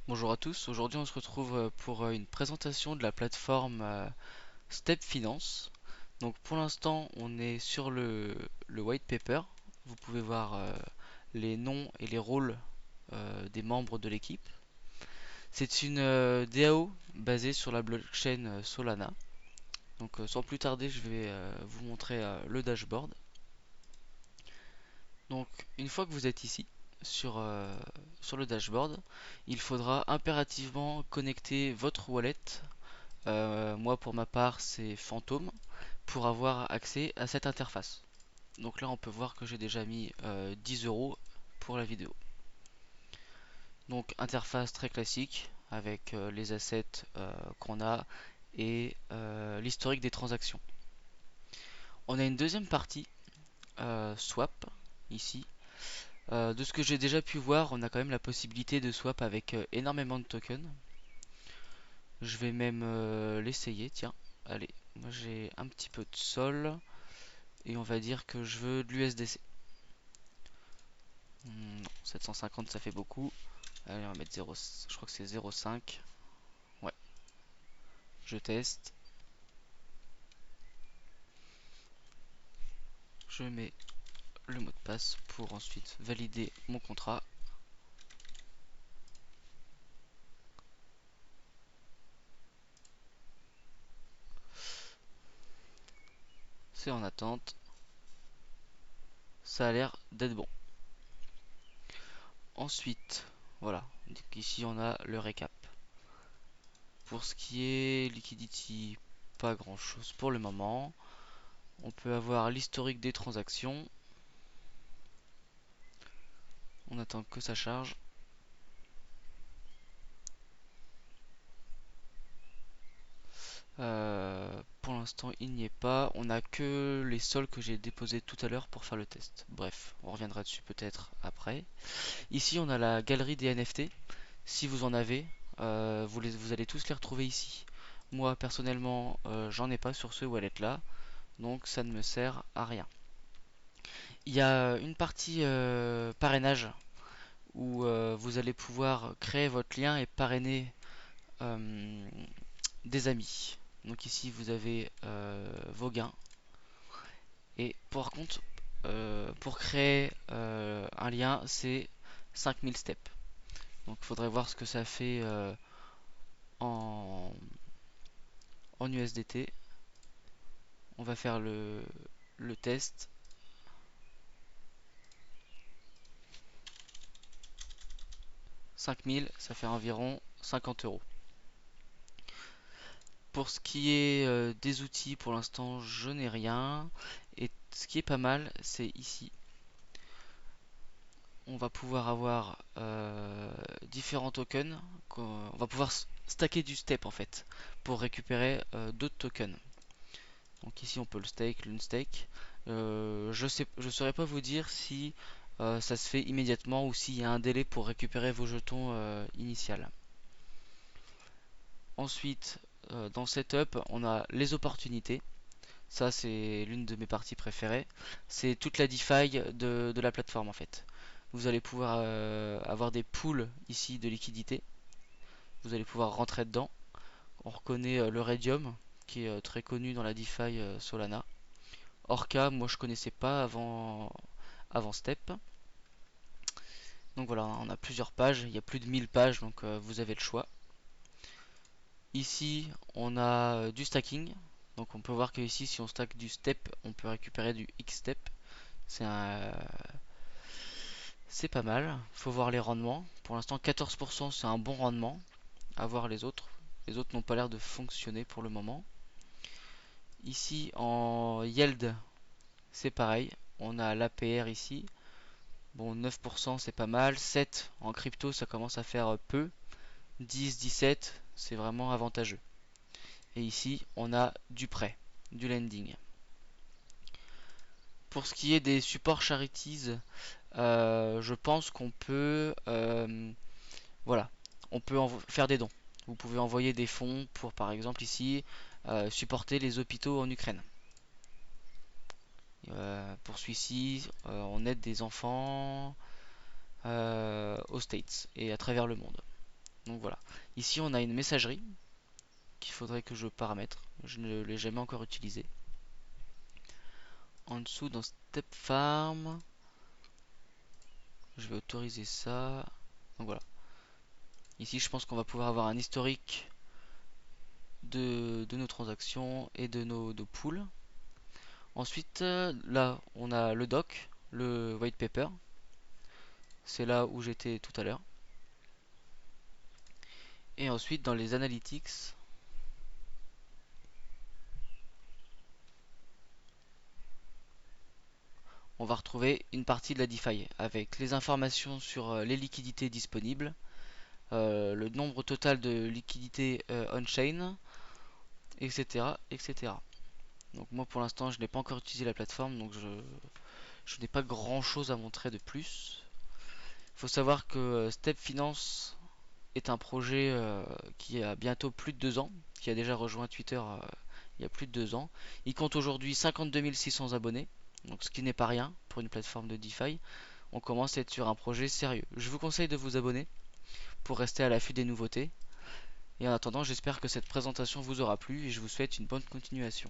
Bonjour à tous, aujourd'hui on se retrouve pour une présentation de la plateforme Step Finance. Donc pour l'instant on est sur le white paper. Vous pouvez voir les noms et les rôles des membres de l'équipe. C'est une DAO basée sur la blockchain Solana. Donc sans plus tarder je vais vous montrer le dashboard. Donc une fois que vous êtes ici sur le dashboard, il faudra impérativement connecter votre wallet. Moi pour ma part c'est Phantom pour avoir accès à cette interface. Donc là on peut voir que j'ai déjà mis 10 euros pour la vidéo. Donc interface très classique avec les assets qu'on a et l'historique des transactions. On a une deuxième partie, swap, ici. De ce que j'ai déjà pu voir, on a quand même la possibilité de swap avec énormément de tokens. Je vais même l'essayer, tiens. Allez, moi j'ai un petit peu de sol. Et on va dire que je veux de l'USDC. Non, 750 ça fait beaucoup. Allez, on va mettre 0, je crois que c'est 0,5. Ouais, je teste. Je mets le mot de passe pour ensuite valider mon contrat. C'est en attente. Ça a l'air d'être bon. Ensuite, voilà. Donc ici on a le récap. Pour ce qui est liquidity, pas grand chose pour le moment. On peut avoir l'historique des transactions. On attend que ça charge. Pour l'instant, il n'y est pas. On n'a que les sols que j'ai déposés tout à l'heure pour faire le test. Bref, on reviendra dessus peut-être après. Ici, on a la galerie des NFT. Si vous en avez, vous allez tous les retrouver ici. Moi, personnellement, j'en ai pas sur ce wallet-là, donc ça ne me sert à rien. Il y a une partie parrainage où vous allez pouvoir créer votre lien et parrainer euh, des amis. Donc ici vous avez vos gains. Et par contre, pour créer un lien, c'est 5000 steps. Donc il faudrait voir ce que ça fait en, en USDT. On va faire le test. 5000, ça fait environ 50 euros. Pour ce qui est des outils, pour l'instant, je n'ai rien. Et ce qui est pas mal, c'est ici. On va pouvoir avoir différents tokens. On va pouvoir stacker du step en fait pour récupérer d'autres tokens. Donc ici on peut le stake, l'unstake. Je saurais pas vous dire si ça se fait immédiatement ou s'il y a un délai pour récupérer vos jetons initiales. Ensuite, dans Setup, on a les opportunités. Ça, c'est l'une de mes parties préférées. C'est toute la DeFi de la plateforme en fait. Vous allez pouvoir avoir des pools ici de liquidité. Vous allez pouvoir rentrer dedans. On reconnaît le Radium qui est très connu dans la DeFi Solana. Orca, moi je connaissais pas avant Step. Donc voilà, on a plusieurs pages. Il y a plus de 1000 pages, donc vous avez le choix. Ici, on a du stacking. Donc on peut voir que ici, si on stack du step, on peut récupérer du X-step. C'est un, c'est pas mal. Faut voir les rendements. Pour l'instant, 14% c'est un bon rendement. À voir les autres. Les autres n'ont pas l'air de fonctionner pour le moment. Ici, en yield, c'est pareil. On a l'APR ici. Bon, 9% c'est pas mal. 7 en crypto, ça commence à faire peu. 10, 17, c'est vraiment avantageux. Et ici, on a du prêt, du lending. Pour ce qui est des supports charities, je pense qu'on peut, voilà, on peut faire des dons. Vous pouvez envoyer des fonds pour, par exemple ici, supporter les hôpitaux en Ukraine. Pour celui-ci, on aide des enfants aux States et à travers le monde. Donc voilà. Ici, on a une messagerie qu'il faudrait que je paramètre. Je ne l'ai jamais encore utilisée. En dessous, dans Step Farm, je vais autoriser ça. Donc voilà. Ici, je pense qu'on va pouvoir avoir un historique de nos transactions et de nos pools. Ensuite, là, on a le doc, le white paper. C'est là où j'étais tout à l'heure. Et ensuite, dans les analytics, on va retrouver une partie de la DeFi avec les informations sur les liquidités disponibles, le nombre total de liquidités on-chain, etc., etc. Donc moi pour l'instant je n'ai pas encore utilisé la plateforme, donc je n'ai pas grand chose à montrer de plus. Il faut savoir que Step Finance est un projet qui a bientôt plus de 2 ans, qui a déjà rejoint Twitter il y a plus de 2 ans. Il compte aujourd'hui 52 600 abonnés, donc ce qui n'est pas rien pour une plateforme de DeFi. On commence à être sur un projet sérieux. Je vous conseille de vous abonner pour rester à l'affût des nouveautés. Et en attendant, j'espère que cette présentation vous aura plu et je vous souhaite une bonne continuation.